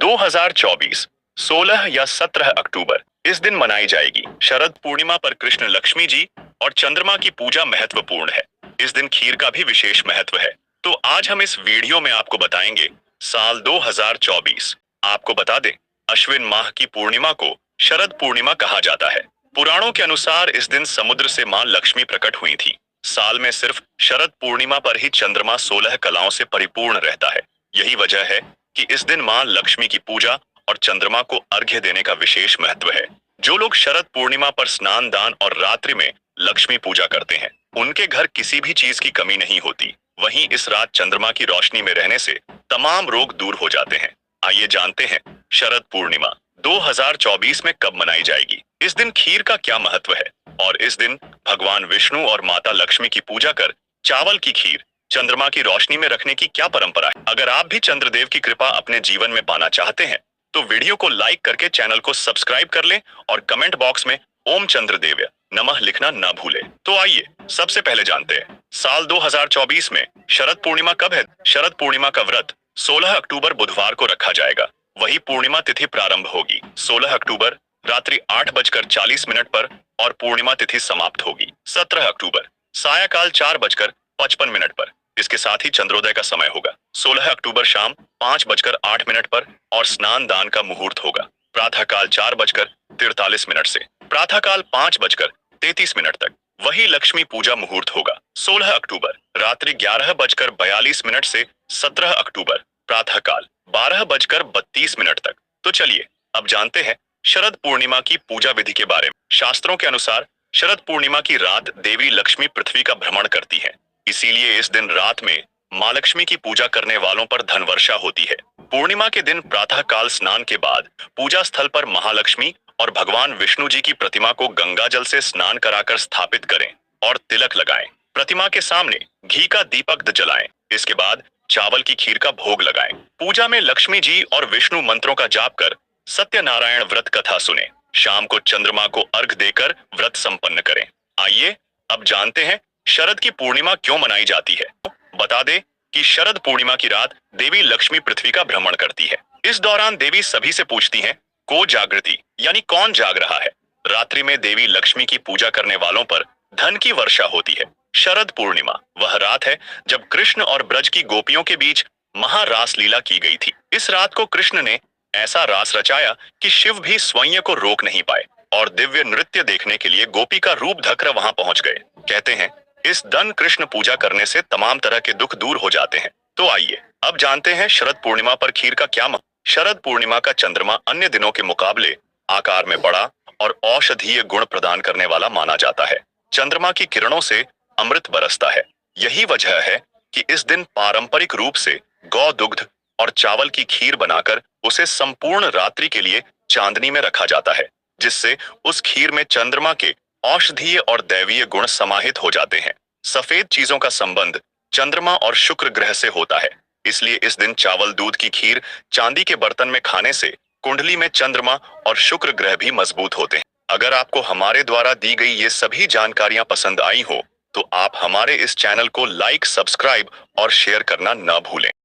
2024 16 या 17 अक्टूबर इस दिन मनाई जाएगी। शरद पूर्णिमा पर कृष्ण लक्ष्मी जी और चंद्रमा की पूजा महत्वपूर्ण है। इस दिन खीर का भी विशेष महत्व है। तो आज हम इस वीडियो में आपको बताएंगे साल 2024। आपको बता दें, अश्विन माह की पूर्णिमा को शरद पूर्णिमा कहा जाता है। पुराणों के अनुसार इस दिन समुद्र से मां लक्ष्मी प्रकट हुई थी। साल में सिर्फ शरद पूर्णिमा पर ही चंद्रमा 16 कलाओं से परिपूर्ण रहता है। यही वजह है कि इस दिन मां लक्ष्मी की पूजा और चंद्रमा को अर्घ्य देने का विशेष महत्व है। जो लोग शरद पूर्णिमा पर स्नान दान और रात्रि में लक्ष्मी पूजा करते हैं, उनके घर किसी भी चीज की कमी नहीं होती। वहीं इस रात चंद्रमा की रोशनी में रहने से तमाम रोग दूर हो जाते हैं। आइए जानते हैं शरद पूर्णिमा 2024 में कब मनाई जाएगी। इस दिन खीर का क्या महत्व है और इस दिन भगवान विष्णु और माता लक्ष्मी की पूजा कर चावल की खीर चंद्रमा की रोशनी में रखने की क्या परंपरा है। अगर आप भी चंद्रदेव की कृपा अपने जीवन में पाना चाहते हैं तो वीडियो को लाइक करके चैनल को सब्सक्राइब कर लें और कमेंट बॉक्स में ओम चंद्रदेव्य नमः लिखना न भूलें। तो आइए सबसे पहले जानते हैं साल 2024 में शरद पूर्णिमा कब है। शरद पूर्णिमा का व्रत 16 अक्टूबर बुधवार को रखा जाएगा। वही पूर्णिमा तिथि प्रारंभ होगी 16 अक्टूबर रात्रि 8:40 पर और पूर्णिमा तिथि समाप्त होगी 17 अक्टूबर सायकाल 4:55 पर। इसके साथ ही चंद्रोदय का समय होगा 16 अक्टूबर शाम 5:08 पर और स्नान दान का मुहूर्त होगा प्रातःकाल 4:43 से प्रातःकाल 5:33 तक। वही लक्ष्मी पूजा मुहूर्त होगा 16 अक्टूबर रात्रि 11:42 से 17 अक्टूबर प्रातःकाल 12:32 तक। तो चलिए अब जानते हैं शरद पूर्णिमा की पूजा विधि के बारे में। शास्त्रों के अनुसार शरद पूर्णिमा की रात देवी लक्ष्मी पृथ्वी का भ्रमण करती है, इसीलिए इस दिन रात में मां लक्ष्मी की पूजा करने वालों पर धन वर्षा होती है। पूर्णिमा के दिन प्रातः काल स्नान के बाद पूजा स्थल पर महालक्ष्मी और भगवान विष्णु जी की प्रतिमा को गंगा जल से स्नान कराकर स्थापित करें और तिलक लगाएं। प्रतिमा के सामने घी का दीपक जलाएं। इसके बाद चावल की खीर का भोग लगाएं। पूजा में लक्ष्मी जी और विष्णु मंत्रों का जाप कर सत्यनारायण व्रत कथा सुने। शाम को चंद्रमा को अर्घ देकर व्रत संपन्न करें। आइए अब जानते हैं शरद की पूर्णिमा क्यों मनाई जाती है। बता दें कि शरद पूर्णिमा की रात देवी लक्ष्मी पृथ्वी का भ्रमण करती है। इस दौरान देवी सभी से पूछती हैं, को जागृति यानी कौन जाग रहा है। रात्रि में देवी लक्ष्मी की पूजा करने वालों पर धन की वर्षा होती है। शरद पूर्णिमा वह रात है जब कृष्ण और ब्रज की गोपियों के बीच महारास लीला की गई थी। इस रात को कृष्ण ने ऐसा रास रचाया कि शिव भी स्वयं को रोक नहीं पाए और दिव्य नृत्य देखने के लिए गोपी का रूप धकर वहां पहुंच गए। कहते हैं इस दिन कृष्ण पूजा करने से तमाम तरह के दुख दूर हो जाते हैं। तो आइए अब जानते हैं शरद पूर्णिमा पर खीर का क्या महत्व। शरद पूर्णिमा का चंद्रमा अन्य दिनों के मुकाबले आकार में बड़ा और औषधीय गुण प्रदान करने वाला माना जाता है। चंद्रमा की किरणों से अमृत बरसता है। यही वजह है कि इस दिन पारंपरिक रूप से गौ दुग्ध और चावल की खीर बनाकर उसे संपूर्ण रात्रि के लिए चांदनी में रखा जाता है, जिससे उस खीर में चंद्रमा के औषधीय और दैवीय गुण समाहित हो जाते हैं। सफेद चीजों का संबंध चंद्रमा और शुक्र ग्रह से होता है, इसलिए इस दिन चावल दूध की खीर चांदी के बर्तन में खाने से कुंडली में चंद्रमा और शुक्र ग्रह भी मजबूत होते हैं। अगर आपको हमारे द्वारा दी गई ये सभी जानकारियां पसंद आई हो तो आप हमारे इस चैनल को लाइक, सब्सक्राइब और शेयर करना न भूलें।